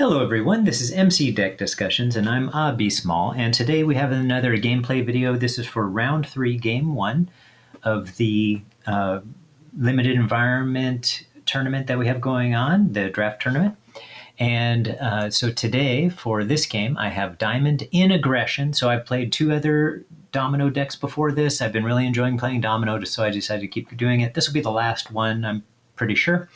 Hello everyone, this is MC Deck Discussions and I'm Small, and today we have another gameplay video. This is for round 3, game 1 of the limited environment tournament that we have going on, the draft tournament. And so today for this game I have Diamond in Aggression. So I've played 2 other Domino decks before this. I've been really enjoying playing Domino, so I decided to keep doing it. This will be the last one, I'm pretty sure.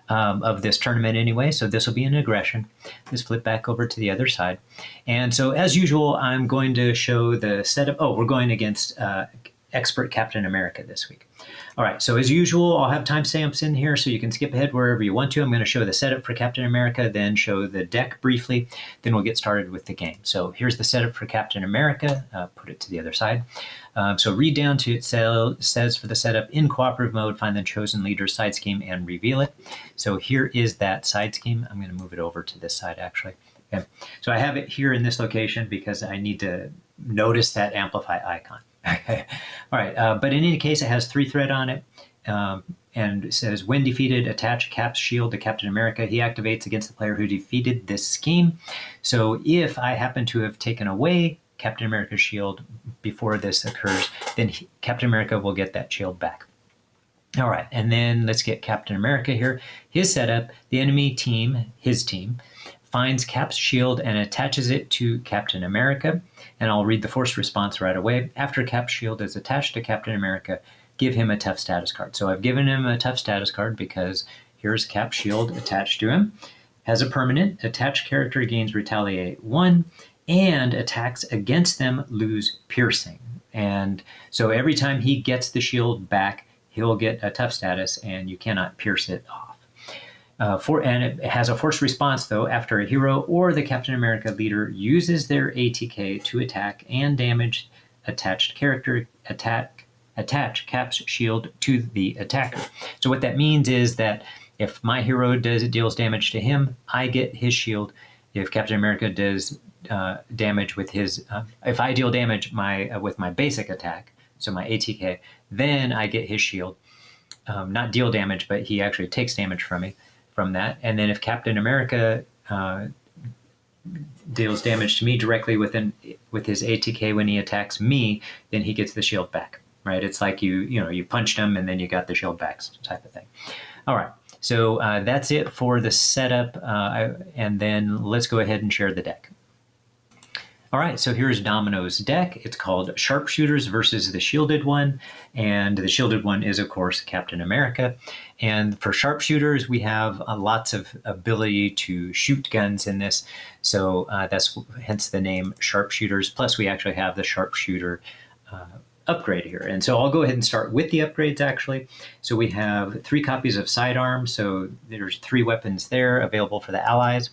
Of this tournament anyway, so this will be an aggression. Let's flip back over to the other side. And so as usual, I'm going to show the setup. Oh, we're going against Expert Captain America this week. All right, so as usual, I'll have timestamps in here so you can skip ahead wherever you want to. I'm going to show the setup for Captain America, then show the deck briefly, then we'll get started with the game. So here's the setup for Captain America. Put it to the other side. So read down to it says for the setup, in cooperative mode, find the chosen leader's side scheme and reveal it. So here is that side scheme. I'm going to move it over to this side actually. Okay. So I have it here in this location because I need to notice that amplify icon. Okay. All right. But in any case, it has 3 thread on it. And it says, when defeated, attach Cap's shield to Captain America. He activates against the player who defeated this scheme. So if I happen to have taken away Captain America's shield before this occurs, then Captain America will get that shield back. All right, and then let's get Captain America here. His setup, the enemy team, his team, finds Cap's shield and attaches it to Captain America. And I'll read the forced response right away. After Cap's shield is attached to Captain America, give him a tough status card. So I've given him a tough status card because here's Cap's shield attached to him. Has a permanent, attached character gains retaliate 1, and attacks against them lose piercing. And so every time he gets the shield back, he'll get a tough status and you cannot pierce it off. And it has a forced response though, after a hero or the Captain America leader uses their ATK to attack and damage attached character, attach Cap's shield to the attacker. So what that means is that if my hero deals damage to him, I get his shield. If Captain America does damage with his, if I deal damage with my basic attack, so my ATK, then I get his shield. Not deal damage, but he actually takes damage from me from that. And then if Captain America deals damage to me directly with his ATK when he attacks me, then he gets the shield back. Right? It's like you punched him and then you got the shield back type of thing. All right. So that's it for the setup. And then let's go ahead and share the deck. All right, so here's Domino's deck. It's called Sharpshooters versus the Shielded One. And the Shielded One is, of course, Captain America. And for Sharpshooters, we have lots of ability to shoot guns in this. So that's hence the name Sharpshooters. Plus, we actually have the Sharpshooter upgrade here. And so I'll go ahead and start with the upgrades actually. So we have 3 copies of sidearm. So there's 3 weapons there available for the allies,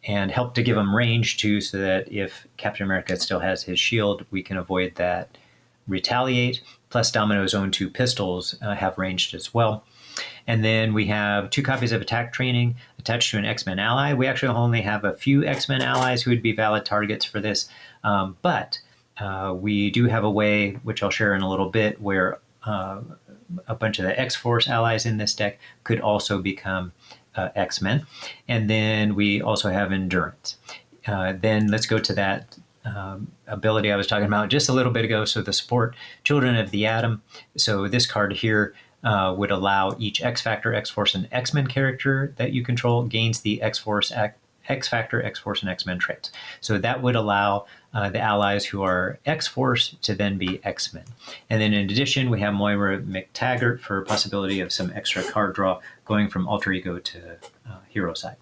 and help to give them range too, so that if Captain America still has his shield, we can avoid that retaliate. Plus Domino's own 2 pistols have ranged as well. And then we have 2 copies of attack training attached to an X-Men ally. We actually only have a few X-Men allies who would be valid targets for this, but we do have a way, which I'll share in a little bit, where a bunch of the X-Force allies in this deck could also become X-Men. And then we also have Endurance. Then let's go to that ability I was talking about just a little bit ago. So the support Children of the Atom. So this card here would allow each X-Factor, X-Force, and X-Men character that you control gains the X-Force, X-Factor, X-Force, and X-Men traits. So that would allow the allies who are X-Force to then be X-Men. And then in addition, we have Moira McTaggart for possibility of some extra card draw going from alter ego to hero side.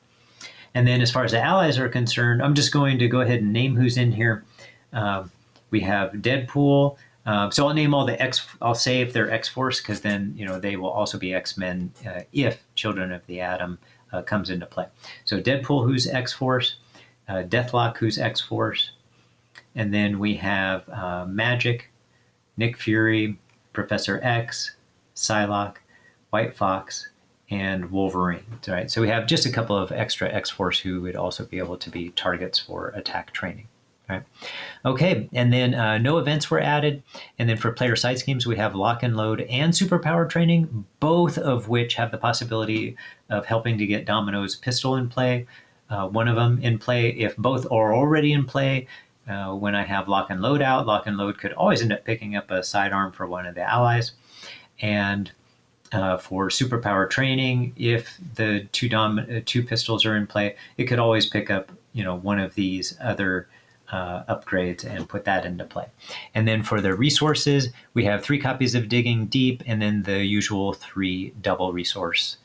And then as far as the allies are concerned, I'm just going to go ahead and name who's in here. We have Deadpool. So I'll name all the I'll say if they're X-Force, because then they will also be X-Men if Children of the Atom comes into play. So Deadpool, who's X-Force, Deathlock, who's X-Force, and then we have Magic, Nick Fury, Professor X, Psylocke, White Fox, and Wolverine. Right? So we have just a couple of extra X-Force who would also be able to be targets for attack training. Right. Okay, and then no events were added. And then for player side schemes, we have Lock and Load and Superpower Training, both of which have the possibility of helping to get Domino's pistol in play. one of them in play. If both are already in play, when I have lock and load out, lock and load could always end up picking up a sidearm for one of the allies. And for superpower training, if the two pistols are in play, it could always pick up, one of these other upgrades and put that into play. And then for the resources, we have 3 copies of Digging Deep, and then the usual 3 double resource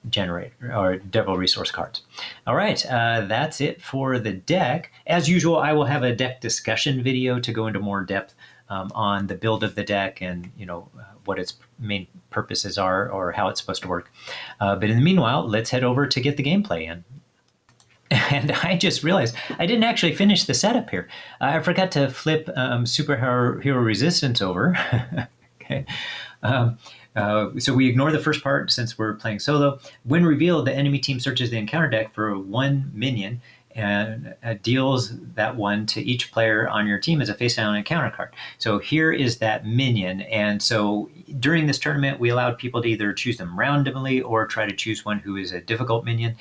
generator or double resource cards. All right, that's it for the deck. As usual, I will have a deck discussion video to go into more depth on the build of the deck and what its main purposes are or how it's supposed to work. But in the meanwhile, let's head over to get the gameplay in. And I just realized I didn't actually finish the setup here. I forgot to flip Superhero Resistance over. Okay. So we ignore the first part since we're playing solo. When revealed, the enemy team searches the encounter deck for 1 minion and deals that one to each player on your team as a face-down encounter card. So here is that minion. And so during this tournament, we allowed people to either choose them randomly or try to choose one who is a difficult minion.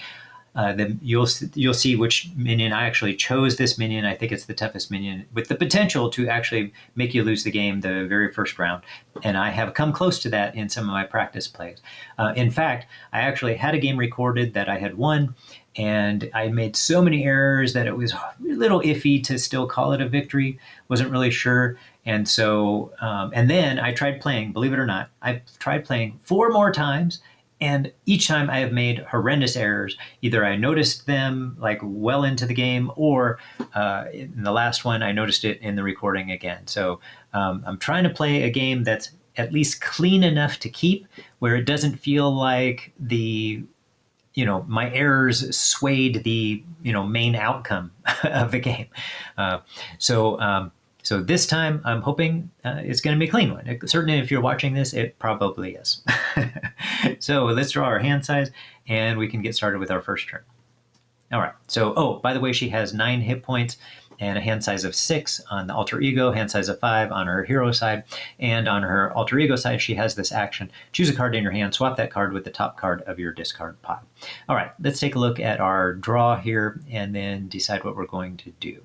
Then you'll see which minion. I actually chose this minion. I think it's the toughest minion with the potential to actually make you lose the game the very first round. And I have come close to that in some of my practice plays. In fact, I actually had a game recorded that I had won, and I made so many errors that it was a little iffy to still call it a victory. Wasn't really sure. And so, and then I tried playing, believe it or not, I tried playing 4 more times. And each time I have made horrendous errors. Either I noticed them like well into the game, or in the last one, I noticed it in the recording again. So I'm trying to play a game that's at least clean enough to keep, where it doesn't feel like my errors swayed the, main outcome of the game. So this time, I'm hoping it's going to be a clean one. Certainly, if you're watching this, it probably is. So let's draw our hand size, and we can get started with our first turn. All right. So, by the way, she has 9 hit points and a hand size of 6 on the alter ego, hand size of 5 on her hero side. And on her alter ego side, she has this action. Choose a card in your hand, swap that card with the top card of your discard pile. All right. Let's take a look at our draw here and then decide what we're going to do.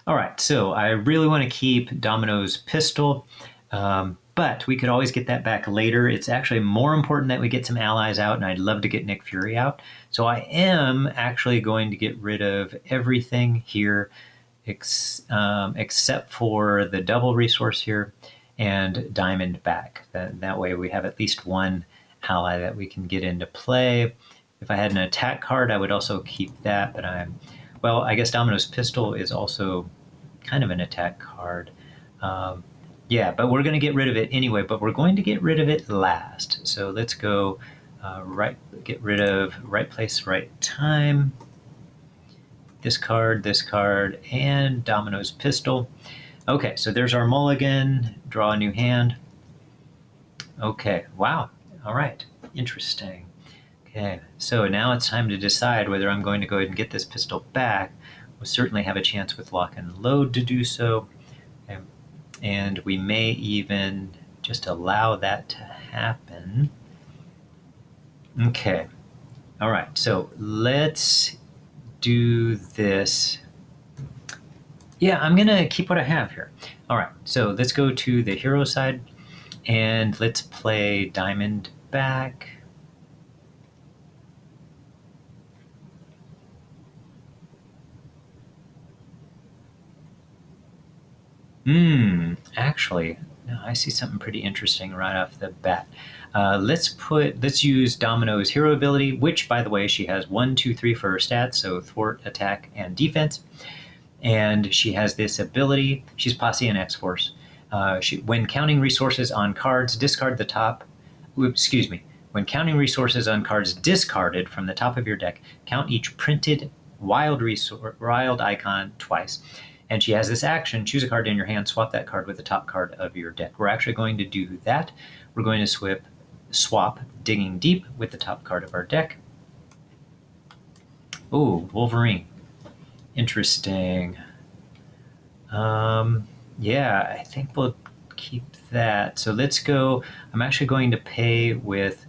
All right, so I really want to keep Domino's pistol, but we could always get that back later. It's actually more important that we get some allies out, and I'd love to get Nick Fury out. So I am actually going to get rid of everything here except for the double resource here and Diamond back. That way we have at least one ally that we can get into play. If I had an attack card, I would also keep that, but well, I guess Domino's pistol is also kind of an attack card. Yeah, but we're going to get rid of it anyway, but we're going to get rid of it last. So let's go get rid of right place, right time. This card, and Domino's pistol. Okay, so there's our mulligan. Draw a new hand. Okay, wow. All right, interesting. Okay, so now it's time to decide whether I'm going to go ahead and get this pistol back. We'll certainly have a chance with lock and load to do so. Okay. And we may even just allow that to happen. Okay, all right, so let's do this. Yeah, I'm gonna keep what I have here. All right, so let's go to the hero side and let's play Diamond back. Actually, no, I see something pretty interesting right off the bat. Let's use Domino's hero ability, which, by the way, she has 1, 2, 3 for her stats, so thwart, attack, and defense. And she has this ability. She's Posse and X-Force. When counting resources on cards, discard the top. Excuse me. When counting resources on cards discarded from the top of your deck, count each printed wild icon twice. And she has this action, choose a card in your hand, swap that card with the top card of your deck. We're actually going to do that. We're going to swap Digging Deep with the top card of our deck. Oh, Wolverine. Interesting. Yeah, I think we'll keep that. So let's go. I'm actually going to pay with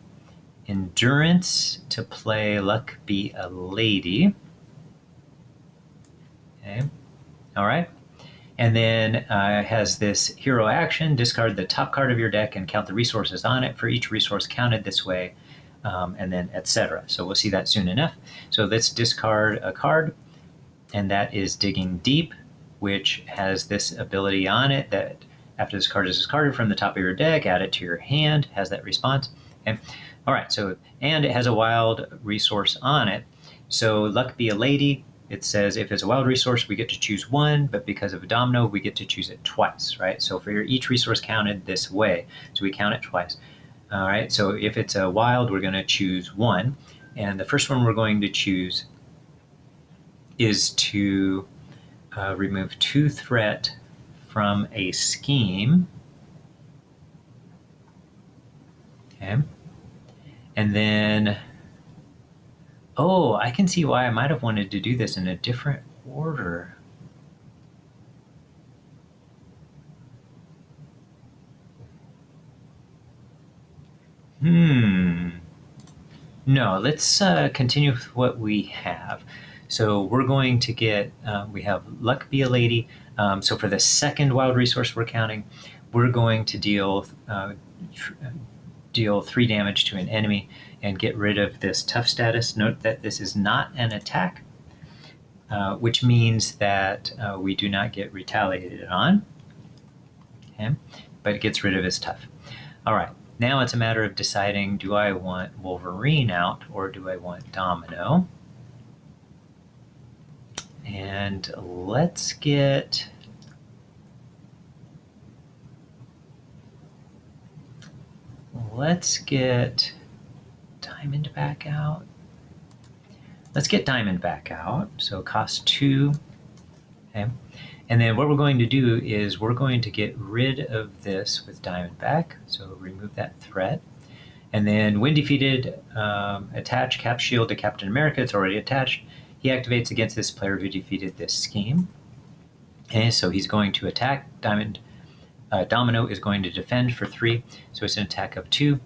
Endurance to play Luck Be a Lady. Okay. All right. And then has this hero action, discard the top card of your deck and count the resources on it for each resource counted this way, and then etc. So we'll see that soon enough. So let's discard a card, and that is Digging Deep, which has this ability on it that after this card is discarded from the top of your deck, add it to your hand, has that response. Okay. All right, so, and it has a wild resource on it. So Luck Be a Lady, it says if it's a wild resource, we get to choose one, but because of a domino, we get to choose it twice, right? So for each resource counted this way, so we count it twice. All right, so if it's a wild, we're gonna choose one. And the first one we're going to choose is to remove 2 threat from a scheme. Okay. And then, oh, I can see why I might have wanted to do this in a different order. No, let's continue with what we have. So we're going to get, we have Luck Be a Lady. So for the second wild resource we're counting, we're going to deal 3 damage to an enemy and get rid of this tough status. Note that this is not an attack, which means that we do not get retaliated on. Okay, but it gets rid of his tough. All right. Now it's a matter of deciding, do I want Wolverine out or do I want Domino? And let's get Diamond back out. Let's get Diamond back out. So cost 2. Okay. And then what we're going to do is we're going to get rid of this with Diamond back. So remove that threat. And then when defeated, attach Cap Shield to Captain America. It's already attached. He activates against this player who defeated this scheme. Okay, so he's going to attack. Domino is going to defend for 3. So it's an attack of 2.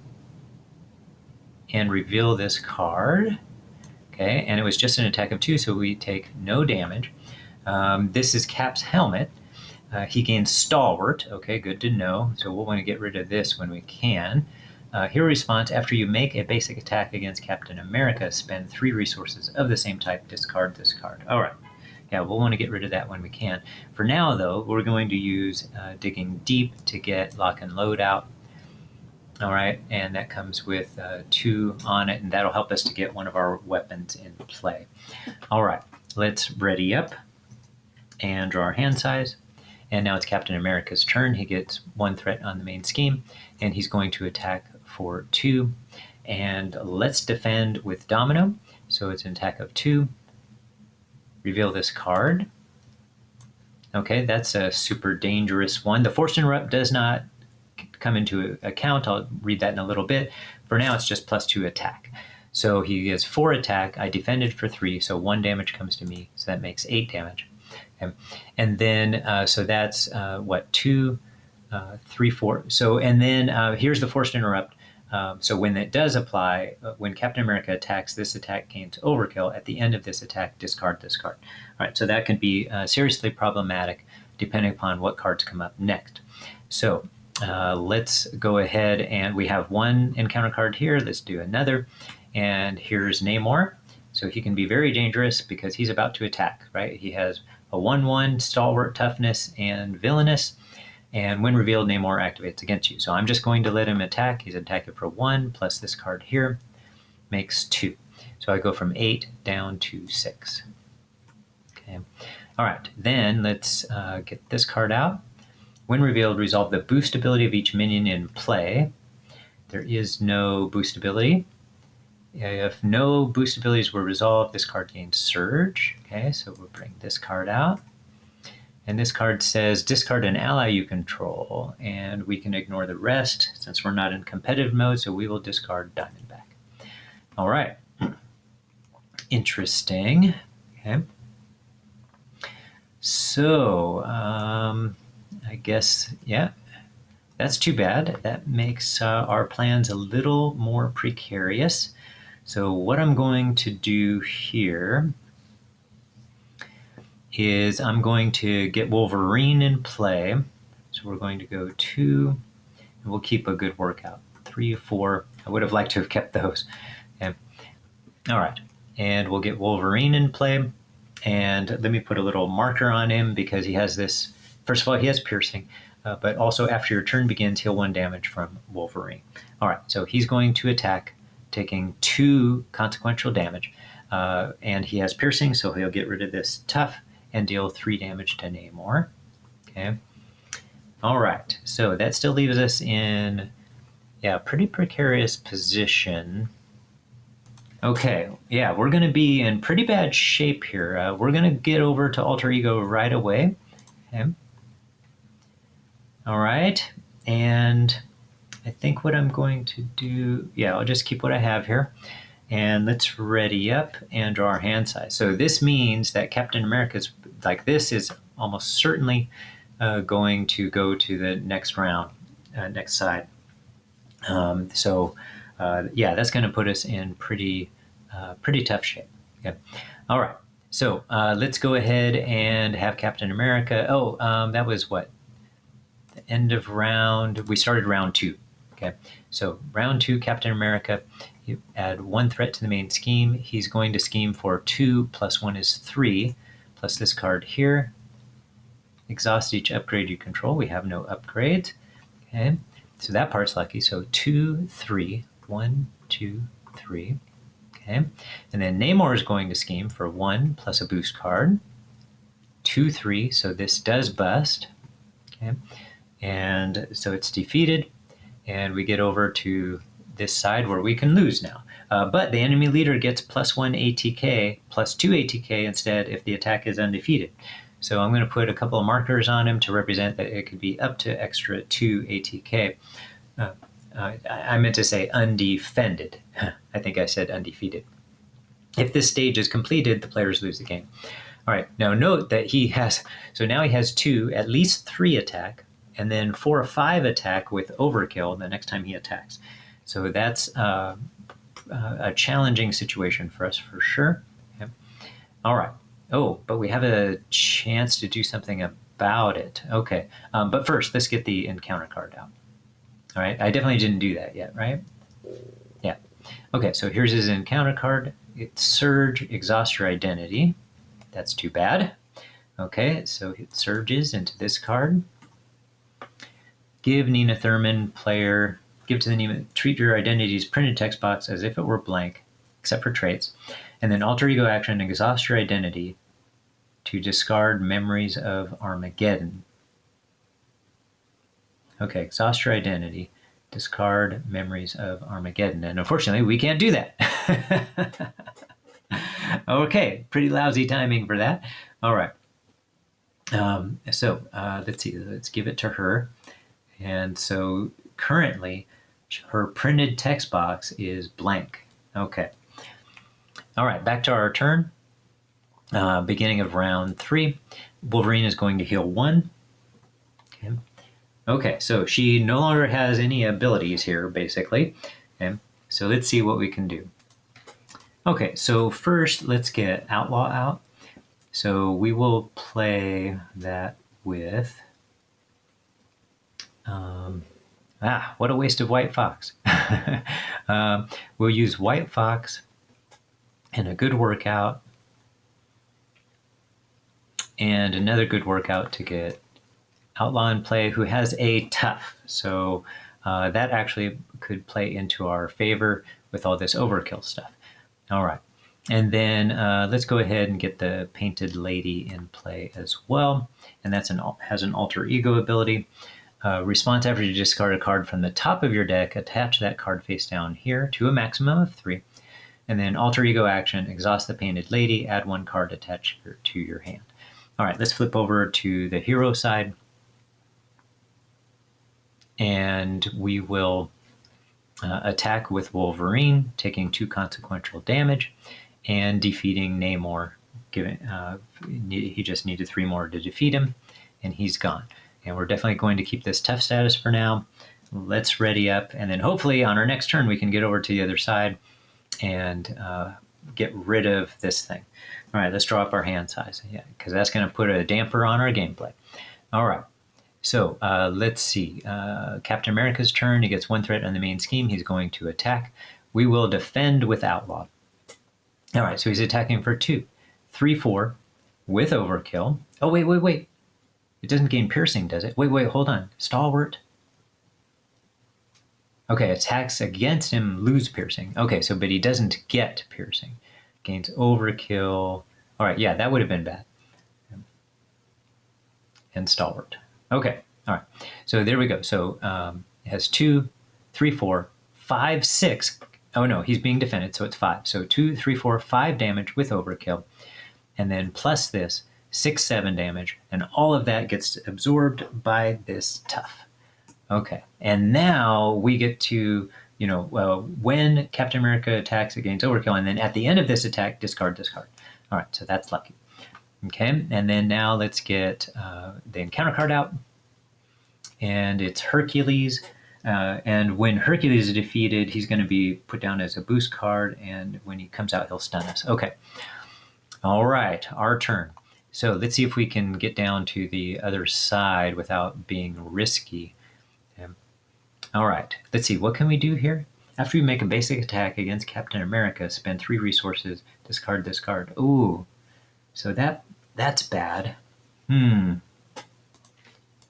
And reveal this card. Okay, and it was just an attack of 2, so we take no damage. This is Cap's helmet. He gains Stalwart. Okay, good to know. So we'll want to get rid of this when we can. Hero response, after you make a basic attack against Captain America, spend 3 resources of the same type, discard this card. All right. Yeah, we'll want to get rid of that when we can. For now, though, we're going to use Digging Deep to get Lock and Load out. All right, and that comes with 2 on it, and that'll help us to get one of our weapons in play. All right, let's ready up and draw our hand size. And now it's Captain America's turn. He gets 1 threat on the main scheme, and he's going to attack for 2. And let's defend with Domino. So it's an attack of 2. Reveal this card. Okay, that's a super dangerous one. The Forced Interrupt does not come into account. I'll read that in a little bit. For now, it's just +2 attack. So he gets 4 attack. I defended for 3, so 1 damage comes to me. So that makes 8 damage. Okay. And then, so that's what, 2, 3, 4. So, and then here's the Forced Interrupt. So when it does apply, when Captain America attacks, this attack gains overkill. At the end of this attack, discard this card. All right, so that can be seriously problematic depending upon what cards come up next. So let's go ahead, and we have 1 encounter card here. Let's do another. And here's Namor. So he can be very dangerous because he's about to attack, right? He has a 1/1 Stalwart, Toughness, and Villainous. And when revealed, Namor activates against you. So I'm just going to let him attack. He's attacking for 1, plus this card here makes 2. So I go from 8 down to 6. Okay. All right, then let's get this card out. When revealed, resolve the boost ability of each minion in play. There is no boost ability. If no boost abilities were resolved, this card gains Surge. Okay, so we'll bring this card out. And this card says discard an ally you control, and we can ignore the rest since we're not in competitive mode, so we will discard Diamondback. All right. Interesting. Okay. So, I guess, yeah, that's too bad. That makes our plans a little more precarious. So what I'm going to do here is I'm going to get Wolverine in play. So we're going to go 2, and we'll keep a good workout. 3, 4. I would have liked to have kept those. Okay. All right. And we'll get Wolverine in play. And let me put a little marker on him because he has this. First of all, he has piercing, but also after your turn begins, he'll 1 damage from Wolverine. All right. So he's going to attack, taking 2 consequential damage. And he has piercing, so he'll get rid of this tough and deal 3 damage to Namor. Okay. All right. So that still leaves us in, pretty precarious position. Okay. Yeah, we're going to be in pretty bad shape here. We're going to get over to Alter Ego right away. Okay. All right. And I think what I'm going to do, I'll just keep what I have here. And let's ready up and draw our hand size. So this means that Captain America's like this is almost certainly going to go to the next round, next side. That's going to put us in pretty tough shape. Okay. All right. So let's go ahead and have Captain America. That was what? The end of round. We started round 2. Okay. So round 2, Captain America. You add 1 threat to the main scheme. He's going to scheme for 2 plus 1 is 3, plus this card here. Exhaust each upgrade you control. We have no upgrades. Okay, so that part's lucky. So 2, 3, 1, 2, 3. Okay, and then Namor is going to scheme for 1 plus a boost card. 2, 3. So this does bust. Okay, and so it's defeated, and we get over to this side where we can lose now. But the enemy leader gets +1 ATK, +2 ATK instead if the attack is undefeated. So I'm going to put a couple of markers on him to represent that it could be up to extra 2 ATK. I meant to say undefended. I think I said undefeated. If this stage is completed, the players lose the game. All right, now note that he has 2, at least 3 attack, and then 4 or 5 attack with overkill the next time he attacks. So that's a challenging situation for us for sure. Okay. All right. Oh, but we have a chance to do something about it. Okay. But first, let's get the encounter card out. All right. I definitely didn't do that yet, right? Yeah. Okay. So here's his encounter card. It's Surge, Exhaust Your Identity. That's too bad. Okay. So it surges into this card. Give Nina Thurman, player, give to the Nina, treat your identity's printed text box as if it were blank, except for traits. And then alter ego action, exhaust your identity to discard memories of Armageddon. Okay, exhaust your identity, discard memories of Armageddon. And unfortunately, we can't do that. Okay, pretty lousy timing for that. All right. Let's see, let's give it to her. And so currently, her printed text box is blank. Okay. All right, back to our turn. Beginning of round 3. Wolverine is going to heal 1. Okay. Okay, so she no longer has any abilities here, basically. Okay. So let's see what we can do. Okay, so first let's get Outlaw out. So we will play that with... what a waste of White Fox. We'll use White Fox and a good workout and another good workout to get Outlaw in play, who has a tough. So that actually could play into our favor with all this overkill stuff. All right. And then let's go ahead and get the Painted Lady in play as well. And that's has an alter ego ability. Response after you discard a card from the top of your deck, attach that card face down here to a maximum of 3. And then alter ego action, exhaust the Painted Lady, add 1 card attached to your hand. All right, let's flip over to the hero side. And we will attack with Wolverine, taking 2 consequential damage and defeating Namor. He just needed 3 more to defeat him, and he's gone. And we're definitely going to keep this tough status for now. Let's ready up, and then hopefully on our next turn we can get over to the other side and get rid of this thing. All right, let's draw up our hand size, yeah, because that's going to put a damper on our gameplay. All right, so let's see. Captain America's turn. He gets 1 threat on the main scheme. He's going to attack. We will defend with Outlaw. All right, so he's attacking for 2. 3/4 with Overkill. Oh, wait. It doesn't gain piercing, does it? Wait, hold on. Stalwart. Okay, attacks against him lose piercing. Okay, so but he doesn't get piercing. Gains Overkill. All right, yeah, that would have been bad. And Stalwart. Okay, all right. So there we go. So it has 2, 3, 4, 5, 6. Oh no, he's being defended, so it's 5. So 2, 3, 4, 5 damage with Overkill. And then plus this, 6, 7 damage. And all of that gets absorbed by this tough. Okay, and now we get to, when Captain America attacks, it gains Overkill, and then at the end of this attack, discard. All right, so that's lucky. Okay, and then now let's get the encounter card out, and it's Hercules, and when Hercules is defeated, he's going to be put down as a boost card, and when he comes out, he'll stun us. Okay, all right, our turn. So let's see if we can get down to the other side without being risky. All right, let's see, what can we do here? After you make a basic attack against Captain America, spend 3 resources, discard. Ooh, so that's bad. All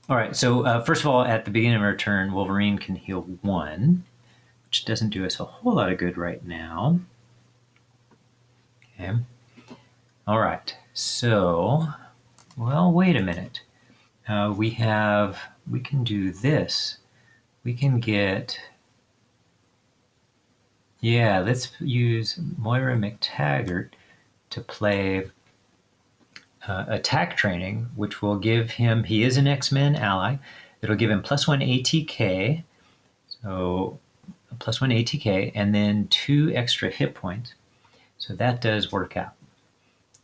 right, so first of all, at the beginning of our turn, Wolverine can heal 1, which doesn't do us a whole lot of good right now. Okay. All right, so, well, wait a minute. We can do this. We can get, let's use Moira McTaggart to play attack training, which will give him, he is an X-Men ally, it'll give him +1 ATK, so +1 ATK, and then 2 extra hit points. So that does work out.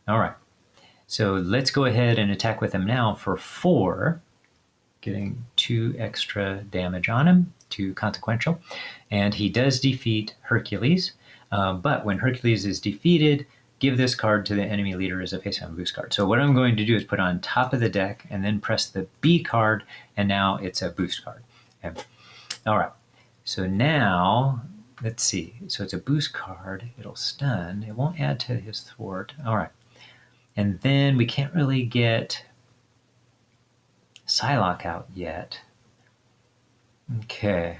All right, so let's go ahead and attack with him now for 4. Getting 2 extra damage on him, 2 consequential, and he does defeat Hercules, but when Hercules is defeated, give this card to the enemy leader as a face-down boost card. So what I'm going to do is put on top of the deck and then press the B card, and now it's a boost card. Okay. All right, so now let's see, so it's a boost card, it'll stun, it won't add to his thwart. All right, and then we can't really get Psylocke out yet. Okay.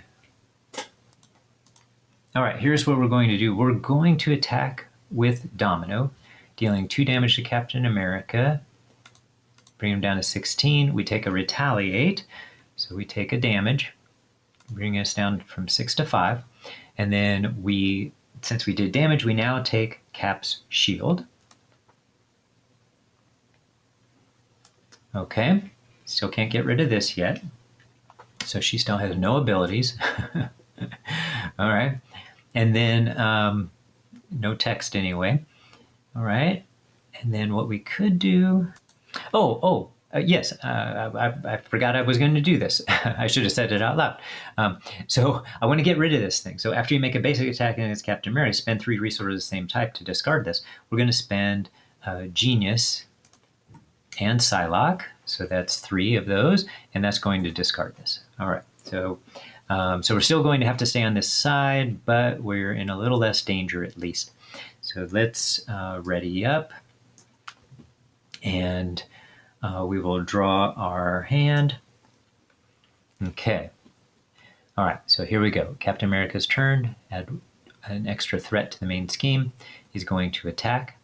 All right, here's what we're going to do. We're going to attack with Domino, dealing 2 damage to Captain America. Bring him down to 16. We take a retaliate, so we take a damage, bring us down from 6 to 5. And then since we did damage, we now take Cap's shield. Okay. Still can't get rid of this yet. So she still has no abilities. All right. And then no text anyway. All right. And then what we could do... yes, I forgot I was going to do this. I should have said it out loud. So I want to get rid of this thing. So after you make a basic attack against Captain America, spend 3 resources of the same type to discard this. We're going to spend Genius and Psylocke. So that's 3 of those, and that's going to discard this. All right, so we're still going to have to stay on this side, but we're in a little less danger at least. So let's ready up, and we will draw our hand. Okay. All right, so here we go. Captain America's turn. Add an extra threat to the main scheme. He's going to attack.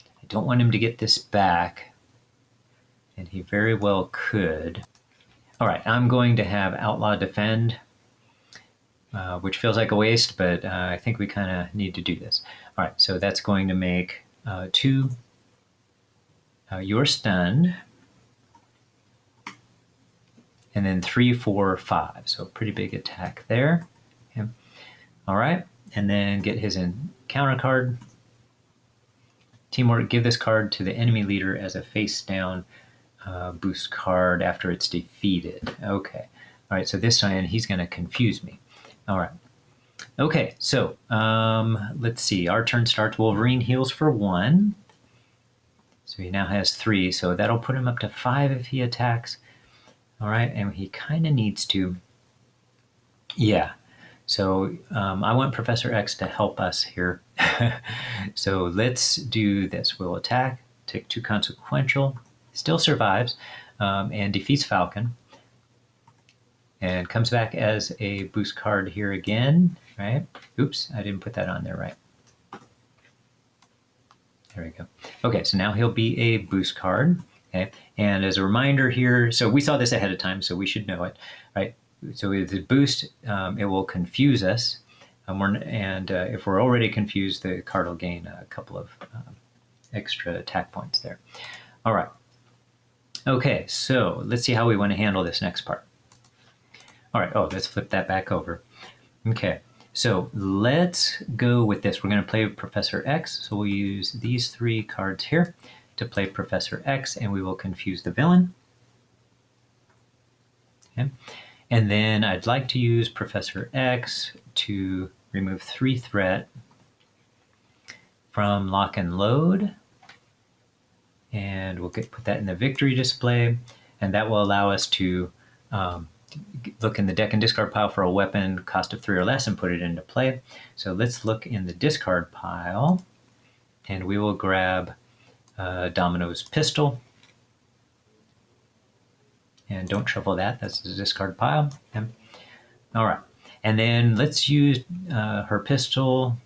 I don't want him to get this back, and he very well could. All right, I'm going to have Outlaw defend, which feels like a waste, but I think we kind of need to do this. All right, so that's going to make 2. You're stunned. And then 3, 4, 5. So pretty big attack there. Okay. All right, and then get his encounter card. Teamwork, give this card to the enemy leader as a face down boost card after it's defeated. Okay. All right, so this time he's going to confuse me. All right. Okay, so let's see. Our turn starts. Wolverine heals for 1. So he now has 3, so that'll put him up to 5 if he attacks. All right, and he kind of needs to... Yeah, so I want Professor X to help us here. So let's do this. We'll attack, take 2 consequential, still survives, and defeats Falcon. And comes back as a boost card here again, right? Oops, I didn't put that on there right. There we go. Okay, so now he'll be a boost card. Okay, and as a reminder here, so we saw this ahead of time, so we should know it, right? So with the boost, it will confuse us, and if we're already confused, the card will gain a couple of extra attack points there. All right. Okay, so let's see how we want to handle this next part. All right, let's flip that back over. Okay, so let's go with this. We're going to play Professor X, so we'll use these 3 cards here to play Professor X, and we will confuse the villain. Okay. And then I'd like to use Professor X to remove 3 threat from lock and load. And we'll put that in the victory display, and that will allow us to look in the deck and discard pile for a weapon cost of 3 or less and put it into play. So let's look in the discard pile, and we will grab Domino's pistol. And don't shuffle that, that's the discard pile. Okay. All right, and then let's use her pistol.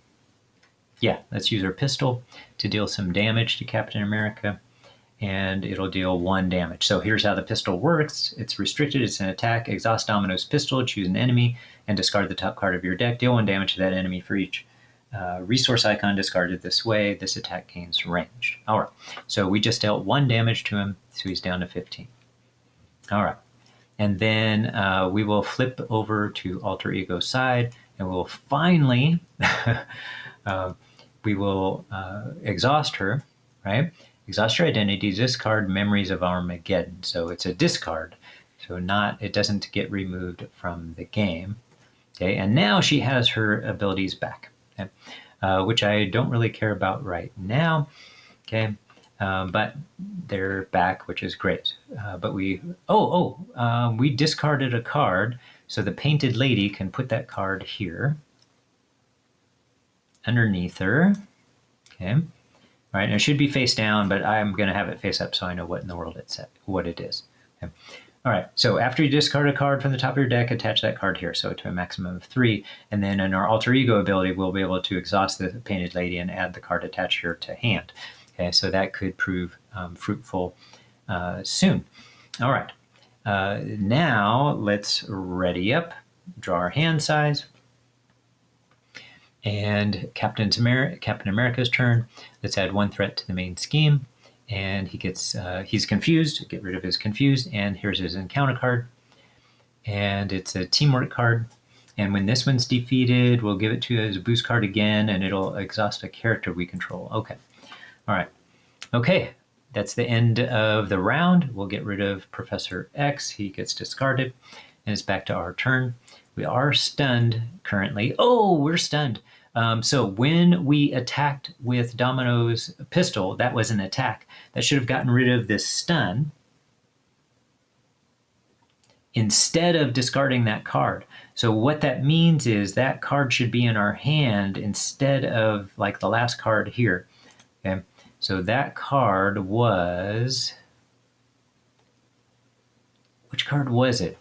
Yeah, let's use her pistol to deal some damage to Captain America. And it'll deal 1 damage. So here's how the pistol works. It's restricted, it's an attack. Exhaust Domino's pistol, choose an enemy, and discard the top card of your deck. Deal 1 damage to that enemy for each resource icon discarded this way. This attack gains range. All right, so we just dealt 1 damage to him, so he's down to 15. All right, and then we will flip over to Alter Ego side, and we'll finally, we will exhaust her, right? Exhaust your identity, discard Memories of Armageddon. So it's a discard, so it doesn't get removed from the game. Okay, and now she has her abilities back, okay? Which I don't really care about right now. Okay, but they're back, which is great. But we discarded a card, so the Painted Lady can put that card here underneath her. Okay. All right, and it should be face down, but I'm going to have it face up so I know what in the world what it is. Okay. All right, so after you discard a card from the top of your deck, attach that card here, so to a maximum of 3. And then in our Alter Ego ability, we'll be able to exhaust the Painted Lady and add the card attached here to hand. Okay, so that could prove fruitful soon. All right, now let's ready up, draw our hand size. And Captain America's turn. Let's add 1 threat to the main scheme. And he's confused. Get rid of his confused. And here's his encounter card. And it's a teamwork card. And when this one's defeated, we'll give it to you as a boost card again, and it'll exhaust a character we control. Okay. All right. Okay. That's the end of the round. We'll get rid of Professor X. He gets discarded. And it's back to our turn. We are stunned currently. Oh, we're stunned. So when we attacked with Domino's pistol, that was an attack. That should have gotten rid of this stun instead of discarding that card. So what that means is that card should be in our hand instead of like the last card here. Okay, so that card was... Which card was it?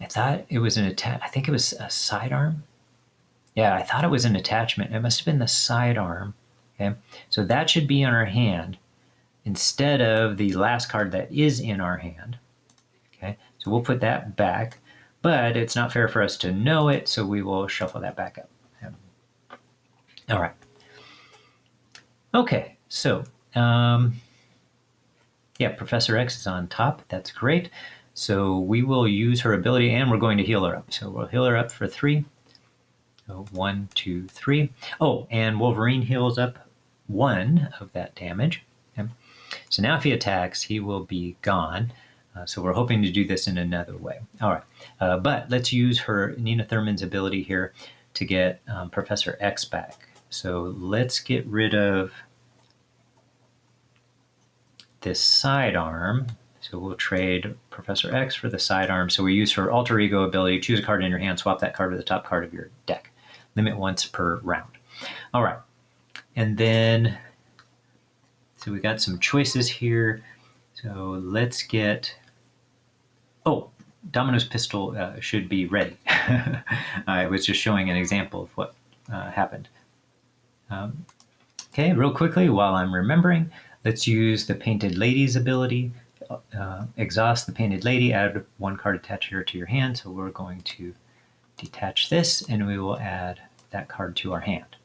I thought it was an attack. I think it was a sidearm. Yeah, I thought it was an attachment. It must have been the sidearm. Okay, so that should be in our hand instead of the last card that is in our hand. Okay, so we'll put that back, but it's not fair for us to know it, so we will shuffle that back up. Okay. All right. Okay, so yeah, Professor X is on top. That's great. So we will use her ability, and we're going to heal her up. So we'll heal her up for 3. So 1, 2, 3. Oh, and Wolverine heals up 1 of that damage. Okay. So now if he attacks, he will be gone. So we're hoping to do this in another way. All right, but let's use her Nina Thurman's ability here to get Professor X back. So let's get rid of this sidearm. So we'll trade Professor X for the sidearm. So we use her alter ego ability, choose a card in your hand, swap that card with the top card of your deck. Limit once per round. All right, and then, so we got some choices here. So let's get, oh, Domino's pistol should be ready. I was just showing an example of what happened. Okay, real quickly, while I'm remembering, let's use the Painted Lady's ability. Exhaust the Painted Lady, add one card attached here to your hand. So we're going to detach this, and we will add that card to our hand.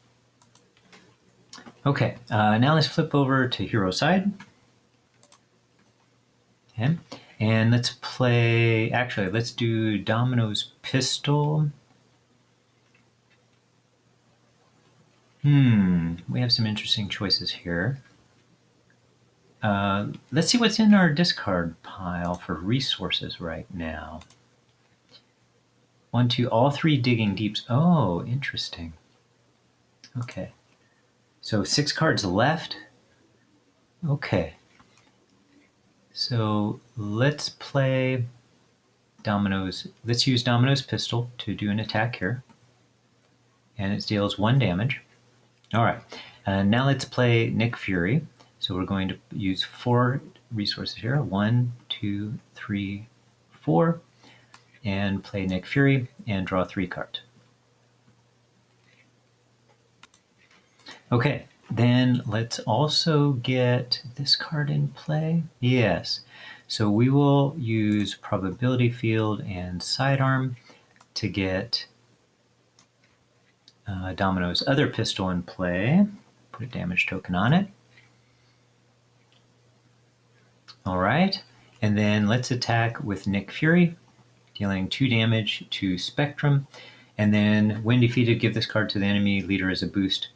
Okay, now let's flip over to hero side. Okay. And let's play, actually, let's do Domino's pistol. We have some interesting choices here. Let's see what's in our discard pile for resources right now. 1, 2, all 3 digging deeps. Oh, interesting. Okay. So 6 cards left. Okay. So let's play Domino's. Let's use Domino's pistol to do an attack here. And it deals 1 damage. All right. Now let's play Nick Fury. So we're going to use 4 resources here. 1, 2, 3, 4. And play Nick Fury and draw 3 cards. Okay. Then let's also get this card in play. Yes. So we will use Probability Field and Sidearm to get Domino's other pistol in play. Put a damage token on it. All right. And then let's attack with Nick Fury, dealing 2 damage to Spectrum. And then when defeated, give this card to the enemy leader as a boost,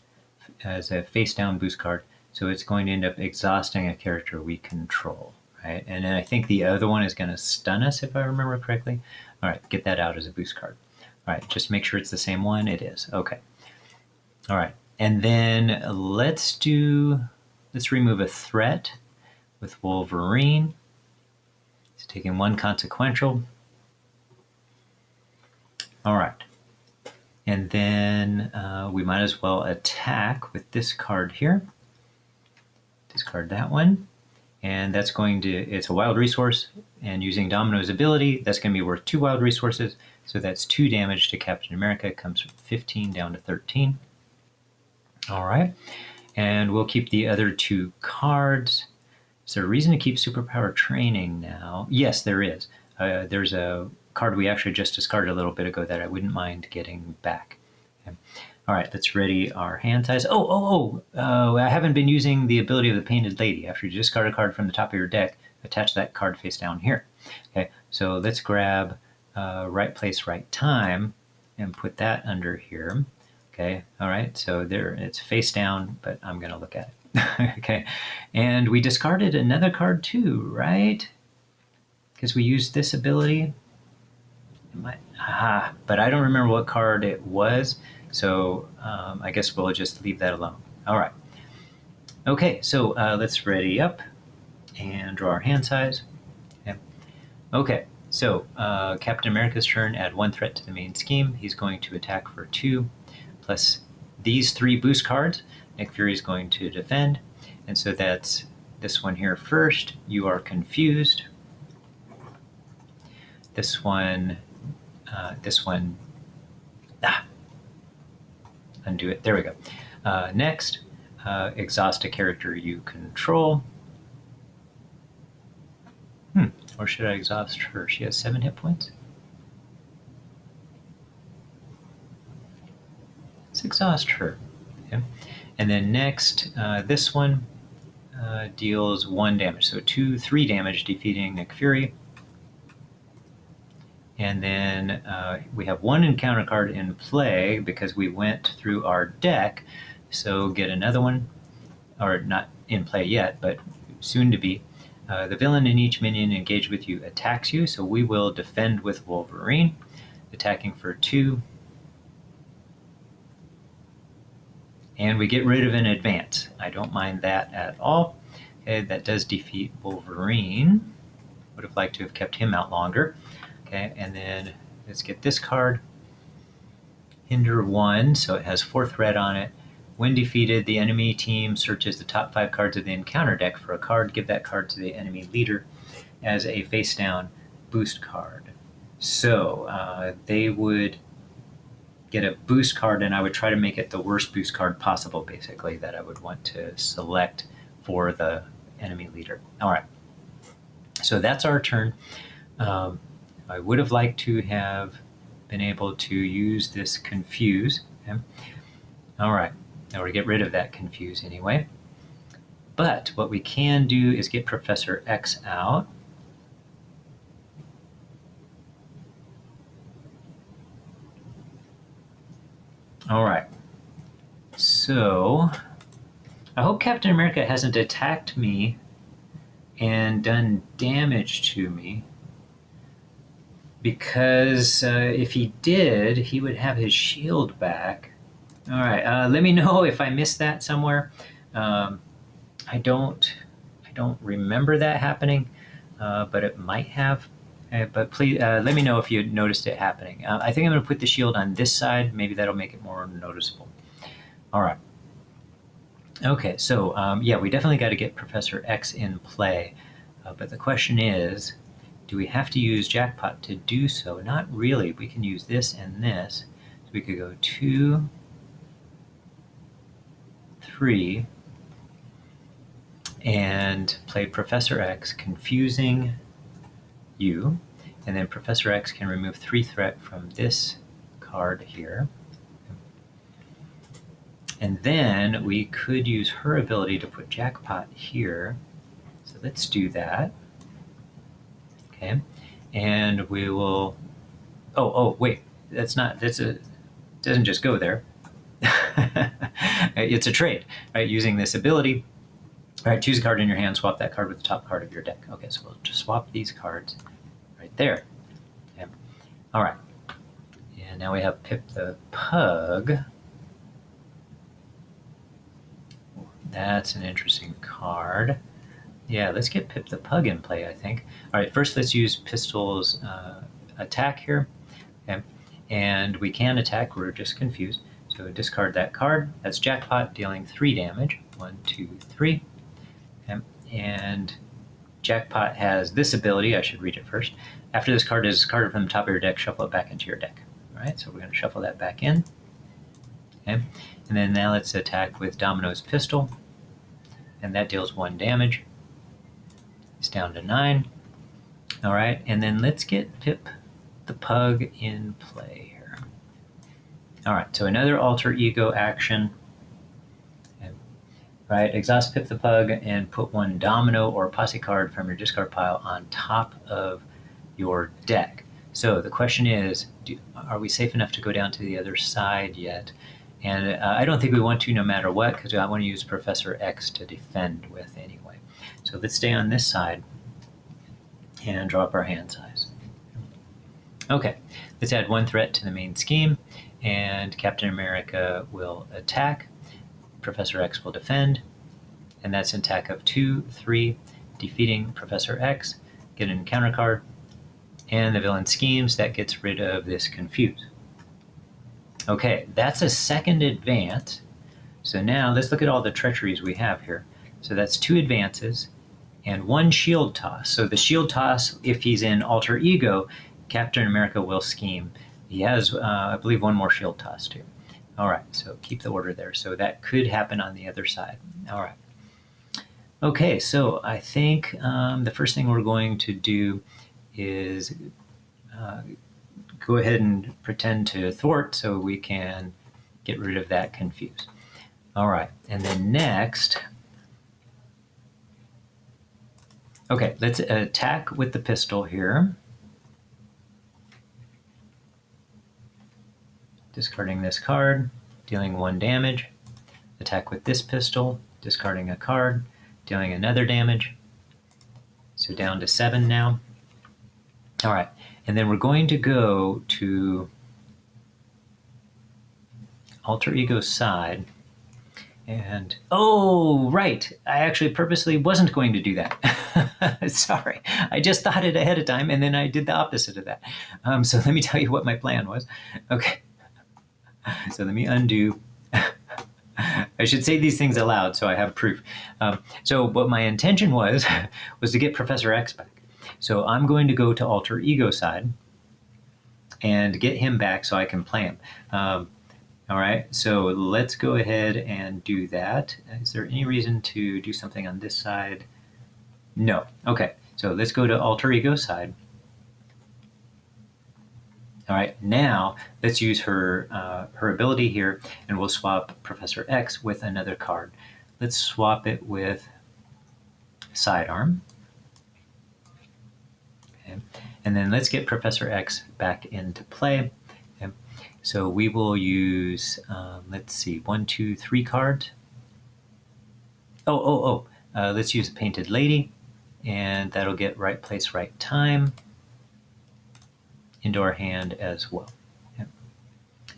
as a face-down boost card. So it's going to end up exhausting a character we control, right? And then I think the other one is going to stun us, if I remember correctly. All right, get that out as a boost card. All right, just make sure it's the same one. It is. Okay. All right, and then let's remove a threat with Wolverine. It's taking 1 consequential. All right. And then we might as well attack with this card here. Discard that one. And that's going to, it's a wild resource. And using Domino's ability, that's going to be worth 2 wild resources. So that's 2 damage to Captain America. It comes from 15 down to 13. All right. And we'll keep the other 2 cards. Is there a reason to keep superpower training now? Yes, there is. There's a card we actually just discarded a little bit ago that I wouldn't mind getting back. Okay. All right, let's ready our hand size. I haven't been using the ability of the Painted Lady. After you discard a card from the top of your deck, attach that card face down here. Okay, so let's grab Right Place, Right Time and put that under here. Okay, all right, so there it's face down, but I'm going to look at it. Okay, and we discarded another card too, right? Because we used this ability. But I don't remember what card it was, so I guess we'll just leave that alone. All right. Okay, so let's ready up and draw our hand size. Okay, so Captain America's turn, add 1 threat to the main scheme. He's going to attack for 2, plus these 3 boost cards. Nick Fury is going to defend, and so that's this one here first. You are confused. This one, undo it, there we go. Next, exhaust a character you control. Or should I exhaust her? She has 7 hit points. Let's exhaust her. Okay. And then next, this one deals 1 damage, so 3 damage defeating Nick Fury. And then we have 1 encounter card in play because we went through our deck. So get another one, or not in play yet, but soon to be. The villain in each minion engaged with you attacks you, so we will defend with Wolverine, attacking for 2. And we get rid of an advance. I don't mind that at all. Okay, that does defeat Wolverine. Would have liked to have kept him out longer. Okay, and then let's get this card. Hinder 1, so it has 4 threat on it. When defeated, the enemy team searches the top 5 cards of the encounter deck for a card. Give that card to the enemy leader as a face-down boost card. So they would get a boost card, and I would try to make it the worst boost card possible, basically, that I would want to select for the enemy leader. All right, so that's our turn. I would have liked to have been able to use this confuse. Okay? All right, now we get rid of that confuse anyway. But what we can do is get Professor X out. All right, so I hope Captain America hasn't attacked me and done damage to me, because if he did, he would have his shield back. All right, let me know if I missed that somewhere. I don't remember that happening, but it might have. But please let me know if you noticed it happening. I think I'm going to put the shield on this side. Maybe that'll make it more noticeable. All right. Okay, so yeah, we definitely got to get Professor X in play. But the question is, do we have to use Jackpot to do so? Not really. We can use this and this. So we could go 2, 3, and play Professor X, confusing you, and then Professor X can remove 3 threat from this card here. And then we could use her ability to put Jackpot here. So let's do that. Okay, and we will. Oh, wait. Doesn't just go there. It's a trade, right? Using this ability. All right, choose a card in your hand, swap that card with the top card of your deck. Okay, so we'll just swap these cards right there. Okay. All right, and now we have Pip the Pug. That's an interesting card. Yeah, let's get Pip the Pug in play, I think. All right, first let's use Pistol's attack here. Okay. And we can attack, we're just confused. So discard that card. That's Jackpot, dealing 3 damage. 1, 2, 3. Okay. And Jackpot has this ability. I should read it first. After this card is discarded from the top of your deck, shuffle it back into your deck. All right, so we're going to shuffle that back in. Okay. And then now let's attack with Domino's Pistol. And that deals 1 damage. It's down to 9. All right, and then let's get Pip the Pug in play here. All right, so another alter ego action. Right, exhaust Pip the Pug and put 1 domino or posse card from your discard pile on top of your deck. So the question is, are we safe enough to go down to the other side yet? And I don't think we want to, no matter what, because I want to use Professor X to defend with anyway. So let's stay on this side and drop our hand size. Okay, let's add 1 threat to the main scheme, and Captain America will attack. Professor X will defend, and that's an attack of 2, 3, defeating Professor X, get an encounter card, and the villain schemes, that gets rid of this confuse. Okay, that's a second advance. So now let's look at all the treacheries we have here. So that's 2 advances and 1 shield toss. So the shield toss, if he's in alter ego, Captain America will scheme. He has, I believe, 1 more shield toss too. All right, so keep the order there. So that could happen on the other side. All right. Okay, so I think the first thing we're going to do is go ahead and pretend to thwart so we can get rid of that confuse. All right, and then next, okay, let's attack with the pistol here. Discarding this card, dealing 1 damage. Attack with this pistol, discarding a card, dealing another damage. So down to 7 now. All right, and then we're going to go to Alter Ego side. And, oh, right, I actually purposely wasn't going to do that. Sorry, I just thought it ahead of time, and then I did the opposite of that. So let me tell you what my plan was. Okay, so let me undo. I should say these things aloud so I have proof. So what my intention was to get Professor X back. So I'm going to go to Alter Ego side and get him back so I can play him. All right, so let's go ahead and do that. Is there any reason to do something on this side? No. Okay, so let's go to Alter Ego side. All right, now let's use her her ability here, and we'll swap Professor X with another card. Let's swap it with Sidearm. Okay. And then let's get Professor X back into play. Okay. So we will use, let's see, 1, 2, 3 cards. Let's use a Painted Lady, and that'll get Right Place, Right Time into our hand as well. Okay.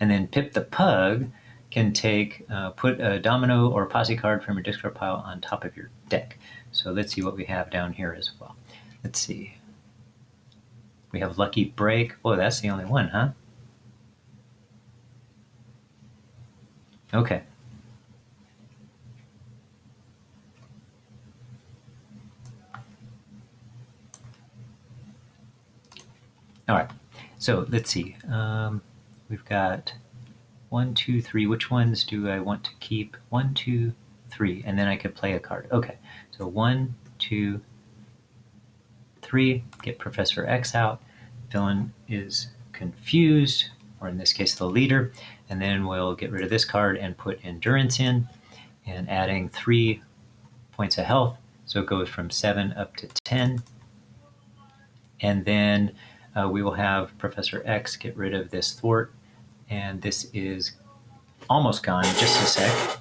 And then Pip the Pug can take, put a domino or posse card from your discard pile on top of your deck. So let's see what we have down here as well. Let's see. We have Lucky Break. Oh, that's the only one, huh? Okay. All right. So let's see. We've got 1, 2, 3. Which ones do I want to keep? 1, 2, 3, and then I could play a card. Okay. So 1, 2, 3. Get Professor X out. Villain is confused, or in this case, the leader. And then we'll get rid of this card and put Endurance in, and adding 3 points of health. So it goes from 7 up to 10. And then we will have Professor X get rid of this thwart. And this is almost gone. Just a sec.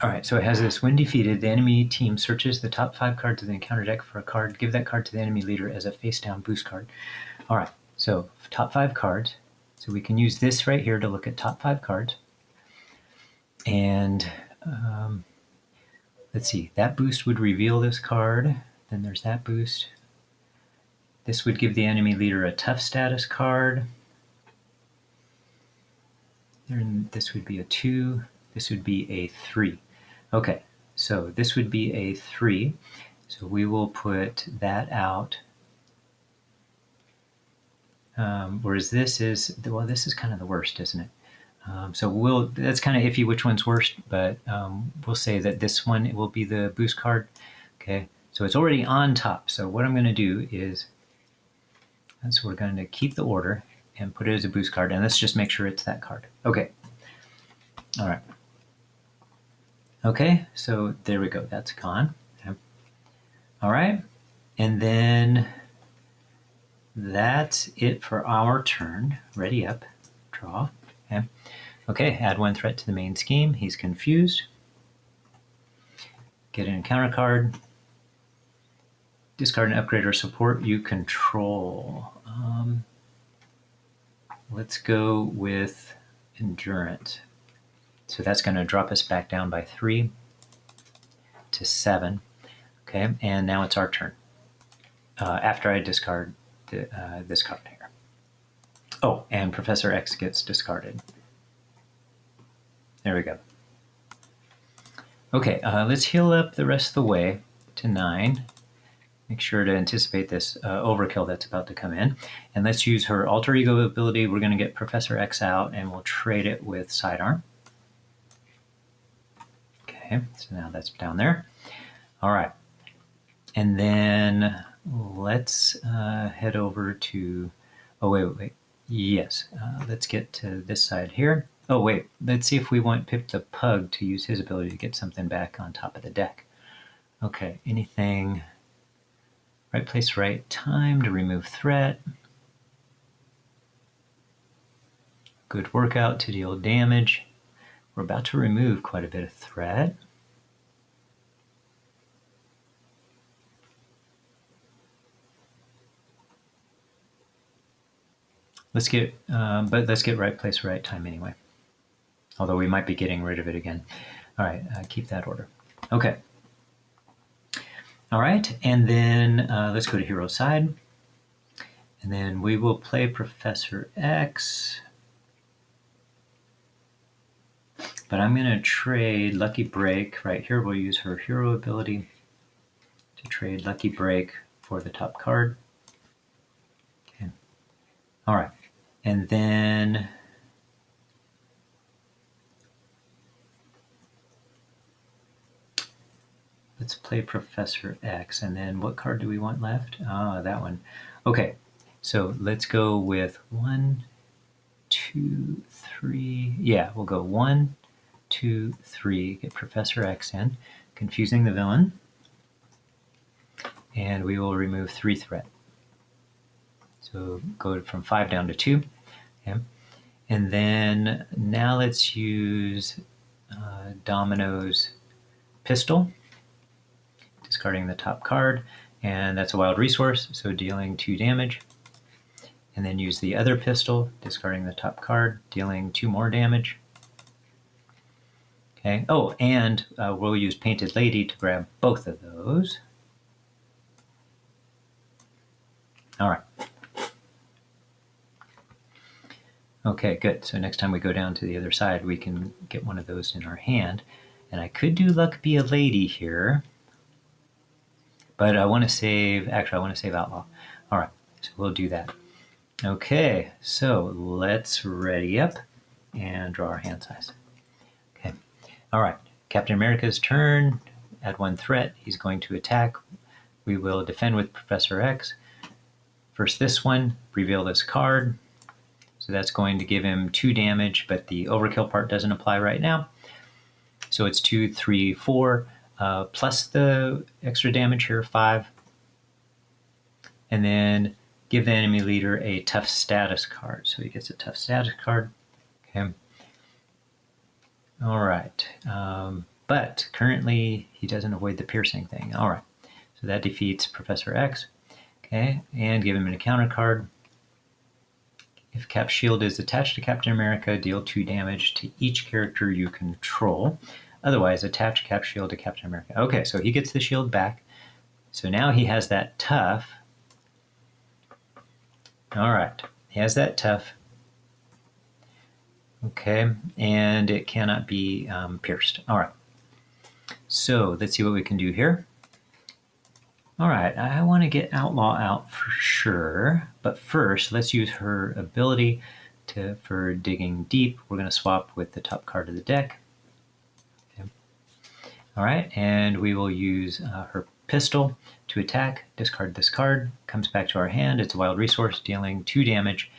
All right, so it has this: when defeated, the enemy team searches the top 5 cards of the encounter deck for a card. Give that card to the enemy leader as a face-down boost card. All right, so top 5 cards. So we can use this right here to look at top 5 cards. And let's see, that boost would reveal this card. Then there's that boost. This would give the enemy leader a tough status card. And this would be a 2. This would be a 3. Okay, so this would be a 3. So we will put that out. Whereas this is, well, this is kind of the worst, isn't it? So that's kind of iffy which one's worst, but we'll say that this one will be the boost card. Okay, so it's already on top. So what I'm going to do is, so we're going to keep the order and put it as a boost card, and let's just make sure it's that card. Okay. All right. Okay, so there we go. That's gone. Okay. All right, and then that's it for our turn. Ready up, draw. Okay. Okay, add 1 threat to the main scheme. He's confused. Get an encounter card. Discard an upgrade or support you control. Let's go with Endurance. So that's going to drop us back down by 3 to 7. Okay, and now it's our turn. After I discard this card here. Oh, and Professor X gets discarded. There we go. Okay, let's heal up the rest of the way to 9. Make sure to anticipate this overkill that's about to come in. And let's use her Alter Ego ability. We're going to get Professor X out, and we'll trade it with Sidearm. Okay, so now that's down there. All right. And then let's head over to, oh, wait. Yes, let's get to this side here. Oh, wait, let's see if we want Pip the Pug to use his ability to get something back on top of the deck. Okay, anything, right place, right time to remove threat. Good workout to deal damage. We're about to remove quite a bit of threat. let's get right place, right time anyway. Although we might be getting rid of it again. All right, keep that order. Okay. All right, and then let's go to hero side. And then we will play Professor X. But I'm going to trade Lucky Break. Right here, we'll use her hero ability to trade Lucky Break for the top card. Okay. All right. And then let's play Professor X. And then what card do we want left? Ah, that one. Okay. So let's go with 1, 2, 3. Yeah, we'll go 1, 2, 3. Get Professor X in, confusing the villain. And we will remove 3 threat. So go from 5 down to 2. Okay. And then now let's use Domino's pistol, discarding the top card. And that's a wild resource, so dealing 2 damage. And then use the other pistol, discarding the top card, dealing 2 more damage. Okay. Oh, and we'll use Painted Lady to grab both of those. All right. Okay, good. So next time we go down to the other side, we can get one of those in our hand. And I could do Luck Be a Lady here, but I want to save, actually I want to save Outlaw. All right, so we'll do that. Okay, so let's ready up and draw our hand size. Okay, all right, Captain America's turn. Add 1 threat. He's going to attack. We will defend with Professor X. First this one, reveal this card. So that's going to give him 2 damage, but the overkill part doesn't apply right now. So it's 2, 3, 4, plus the extra damage here, 5. And then give the enemy leader a tough status card. So he gets a tough status card. Okay. All right. But currently he doesn't avoid the piercing thing. All right. So that defeats Professor X. Okay. And give him an encounter card. If Cap Shield is attached to Captain America, deal 2 damage to each character you control. Otherwise, attach Cap Shield to Captain America. Okay, so he gets the shield back. So now he has that tough. All right, he has that tough. Okay, and it cannot be pierced. All right, so let's see what we can do here. All right, I want to get Outlaw out for sure, but first let's use her ability for digging deep. We're going to swap with the top card of the deck. Okay. All right, and we will use her pistol to attack. Discard this card, comes back to our hand. It's a wild resource, dealing 2 damage,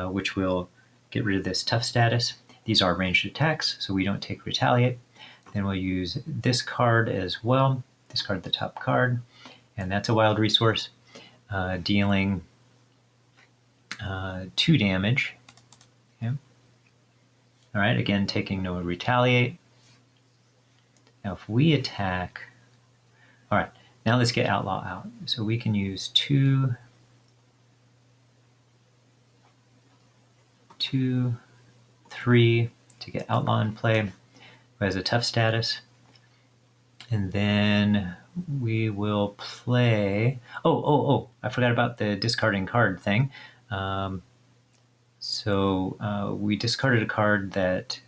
which will get rid of this tough status. These are ranged attacks, so we don't take retaliate. Then we'll use this card as well. Discard the top card. And that's a wild resource, dealing 2 damage. Okay. All right, again, taking no retaliate. Now, if we attack, all right, now let's get Outlaw out. So we can use 2, 3 to get Outlaw in play, who has a tough status. And then we will play, I forgot about the discarding card thing. So we discarded a card that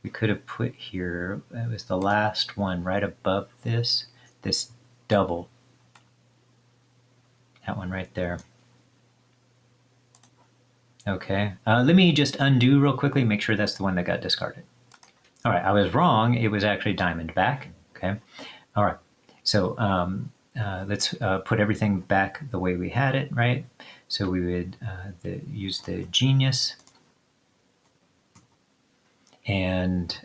we could have put here. It was the last one right above this double. That one right there. Okay, let me just undo real quickly, make sure that's the one that got discarded. All right, I was wrong. It was actually Diamondback. Okay, all right. So let's put everything back the way we had it, right? So we would use the Genius and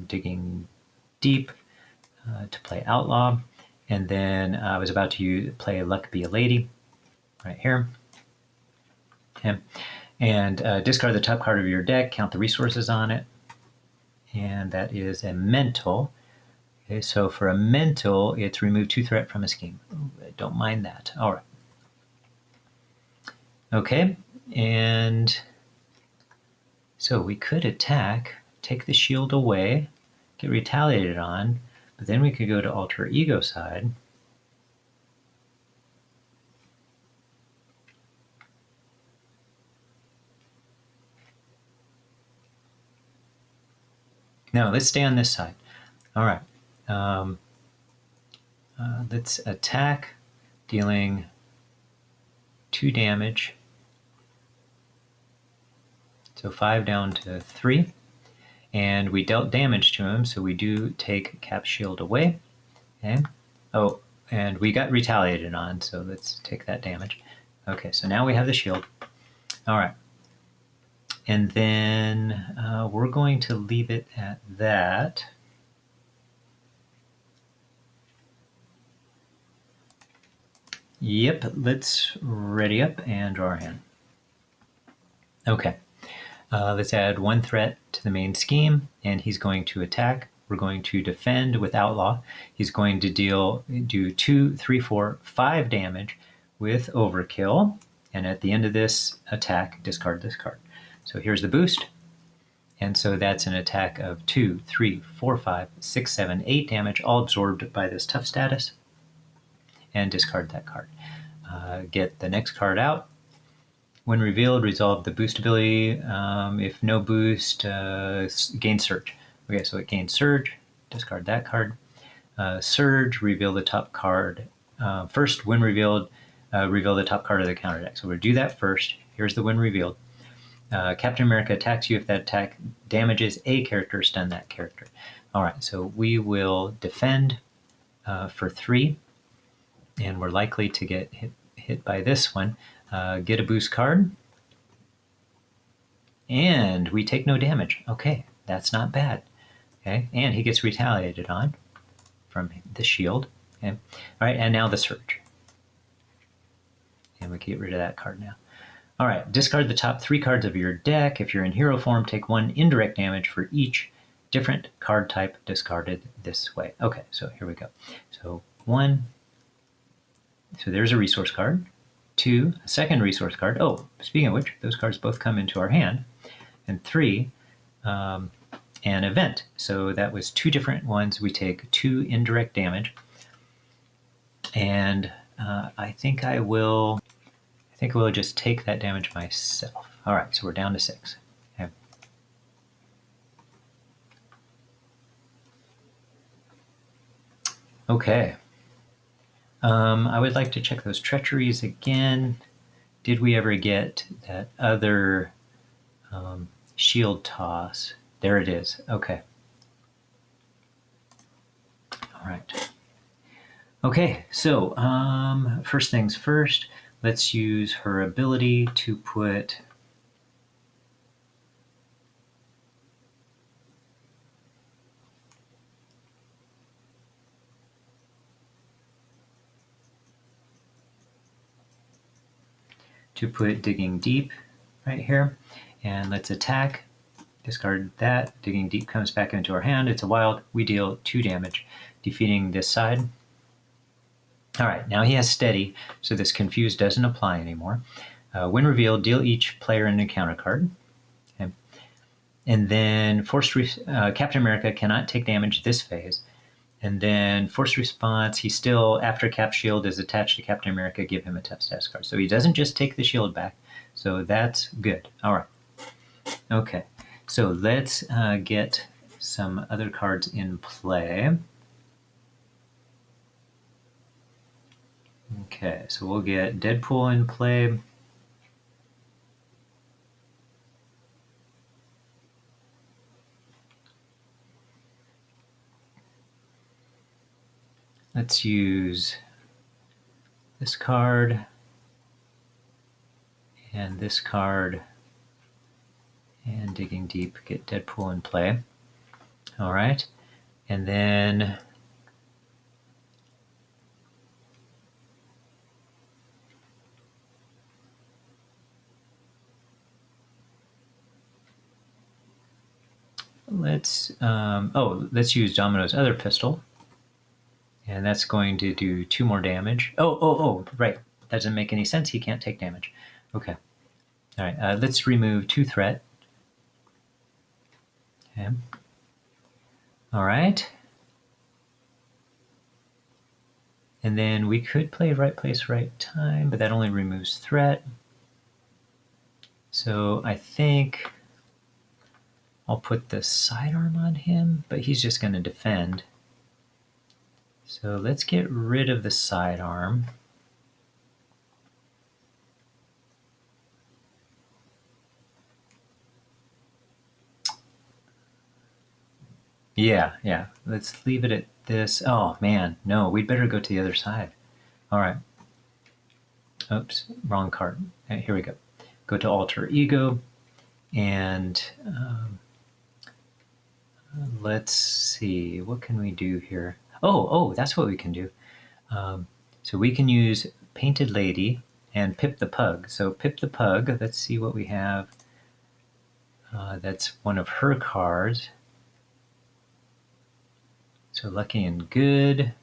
digging deep to play Outlaw. And then I was about to play Luck Be a Lady right here. Okay. And discard the top card of your deck, count the resources on it. And that is a mental. Okay, so for a mental, it's remove 2 threat from a scheme. Ooh, I don't mind that. All right. Okay, And so we could attack, take the shield away, get retaliated on, but then we could go to alter ego side. No, let's stay on this side. All right. Let's attack, dealing 2 damage. So 5 down to 3. And we dealt damage to him, so we do take Cap Shield away. Okay. Oh, and we got retaliated on, so let's take that damage. Okay, so now we have the shield. All right. And then we're going to leave it at that. Yep, let's ready up and draw our hand. Okay, let's add 1 threat to the main scheme, and he's going to attack. We're going to defend with Outlaw. He's going to do 2, 3, 4, 5 damage with Overkill, and at the end of this attack, discard this card. So here's the boost, and so that's an attack of 2, 3, 4, 5, 6, 7, 8 damage, all absorbed by this tough status, and discard that card. Get the next card out. When revealed, resolve the boost ability. If no boost, gain Surge. Okay, so it gains Surge. Discard that card. Surge, reveal the top card. First, when revealed, reveal the top card of the counter deck. So we'll do that first. Here's the when revealed. Captain America attacks you if that attack damages a character, stun that character. All right, so we will defend for 3, and we're likely to get hit by this one. Get a boost card, and we take no damage. Okay, that's not bad. Okay, and he gets retaliated on from the shield. Okay, all right, and now the Surge, and we can get rid of that card now. All right, discard the top 3 cards of your deck. If you're in hero form, take 1 indirect damage for each different card type discarded this way. Okay, so here we go. So 1, so there's a resource card. 2, a second resource card. Oh, speaking of which, those cards both come into our hand. And 3, an event. So that was 2 different ones. We take 2 indirect damage. And I think I will just take that damage myself. All right, so we're down to 6. Okay. Okay. I would like to check those treacheries again. Did we ever get that other shield toss? There it is. Okay. All right. Okay, so first things first, let's use her ability to put Digging Deep right here, and let's attack. Discard that. Digging Deep comes back into our hand. It's a wild. We deal 2 damage, defeating this side. All right, now he has Steady, so this Confuse doesn't apply anymore. When revealed, deal each player an encounter card. Okay. And then Captain America cannot take damage this phase. And then Forced Response, he still, after Cap Shield is attached to Captain America, give him a tough status card. So he doesn't just take the shield back. So that's good. All right. Okay. So let's get some other cards in play. Okay, so we'll get Deadpool in play. Let's use this card and this card, and Digging Deep, get Deadpool in play. All right, and then let's use Domino's other pistol. And that's going to do 2 more damage. Oh, right. That doesn't make any sense. He can't take damage. Okay. All right, let's remove 2 threat. Okay. All right. And then we could play right place, right time, but that only removes threat. So I think I'll put the sidearm on him, but he's just going to defend. So let's get rid of the sidearm. Yeah. Let's leave it at this. Oh, man. No, we'd better go to the other side. All right. Oops, wrong card. Okay, here we go. Go to alter ego. And let's see. What can we do here? Oh, that's what we can do. So we can use Painted Lady and Pip the Pug. So Pip the Pug, let's see what we have. That's one of her cards. So Lucky and Good,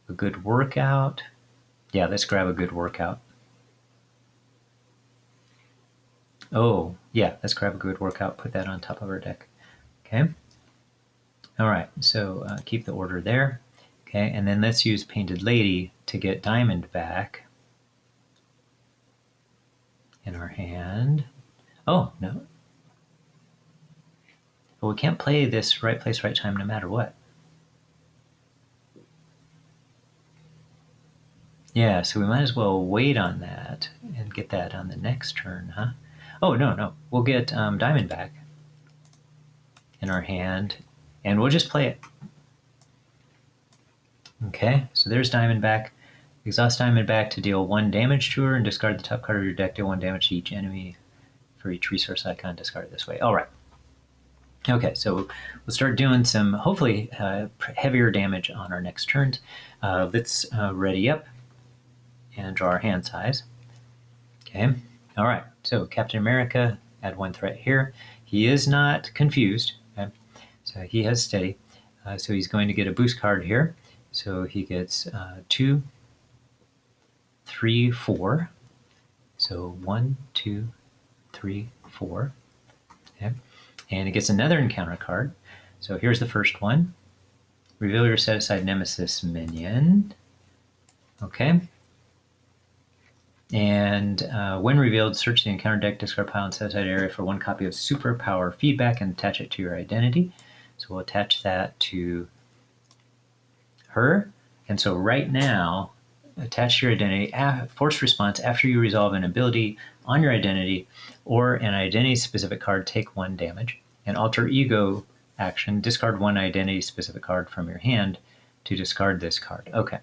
a good workout. Yeah, let's grab a good workout. Oh, yeah, let's grab a good workout, put that on top of our deck. Okay. All right, so keep the order there. Okay, and then let's use Painted Lady to get Diamond back in our hand. Oh, no. Well, we can't play this right place, right time no matter what. Yeah, so we might as well wait on that and get that on the next turn, huh? Oh, no. We'll get Diamond back in our hand, and we'll just play it. Okay, so there's Diamond back. Exhaust Diamond back to deal 1 damage to her and discard the top card of your deck. Deal 1 damage to each enemy for each resource icon discarded this way. All right. Okay, so we'll start doing some, hopefully, heavier damage on our next turns. Let's ready up and draw our hand size. Okay, all right, so Captain America, add 1 threat here. He is not confused, okay? So he has steady. So he's going to get a boost card here. So he gets 2, 3, 4. So 1, 2, 3, 4. Okay. And he gets another encounter card. So here's the first one. Reveal your set-aside Nemesis minion. Okay. And when revealed, search the encounter deck, discard pile, and set-aside area for 1 copy of Superpower Feedback and attach it to your identity. So we'll attach that to her. And so right now, attach your identity, force response after you resolve an ability on your identity or an identity-specific card, take 1 damage. And alter ego action, discard 1 identity-specific card from your hand to discard this card. Okay,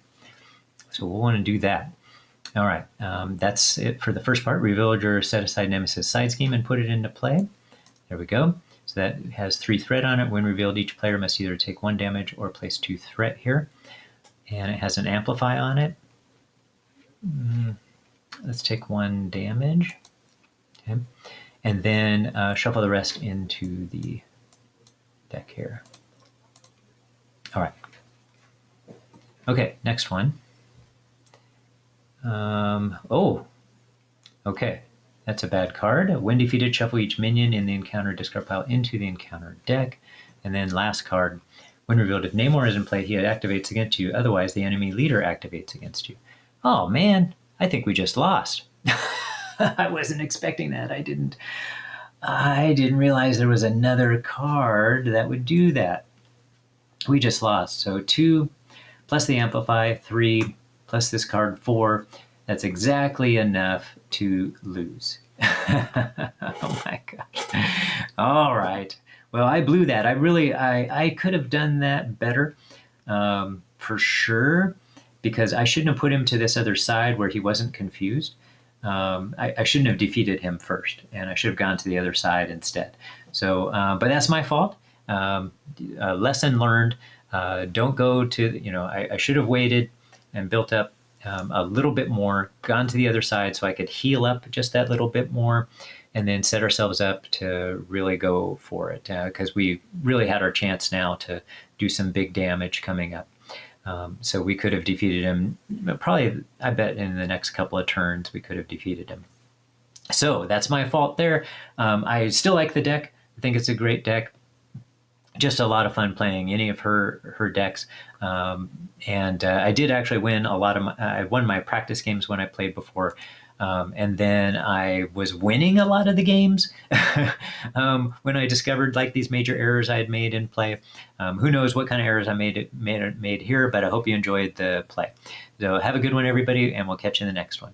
so we'll want to do that. All right, that's it for the first part. Reveal your set-aside Nemesis side scheme and put it into play. There we go. So that has 3 threat on it. When revealed, each player must either take 1 damage or place 2 threat here. And it has an amplify on it. Let's take 1 damage. Okay. And then shuffle the rest into the deck here. All right. Okay, next one. Okay. That's a bad card. When defeated, shuffle each minion in the encounter discard pile into the encounter deck. And then last card. When revealed, if Namor is in play, he activates against you. Otherwise, the enemy leader activates against you. Oh, man. I think we just lost. I wasn't expecting that. I didn't realize there was another card that would do that. We just lost. So 2 plus the amplify, 3 plus this card, 4. That's exactly enough to lose. Oh my gosh. All right. Well, I blew that. I could have done that better, for sure, because I shouldn't have put him to this other side where he wasn't confused. I shouldn't have defeated him first, and I should have gone to the other side instead. So, but that's my fault. Lesson learned. Don't go to, I should have waited and built up a little bit more, gone to the other side so I could heal up just that little bit more, and then set ourselves up to really go for it, because we really had our chance now to do some big damage coming up. So we could have defeated him, probably, I bet in the next couple of turns we could have defeated him. So that's my fault there. I still like the deck. I think it's a great deck. Just a lot of fun playing any of her decks. And I did actually win a lot of I won my practice games when I played before. And then I was winning a lot of the games when I discovered like these major errors I had made in play. Who knows what kind of errors I made here, but I hope you enjoyed the play. So have a good one, everybody, and we'll catch you in the next one.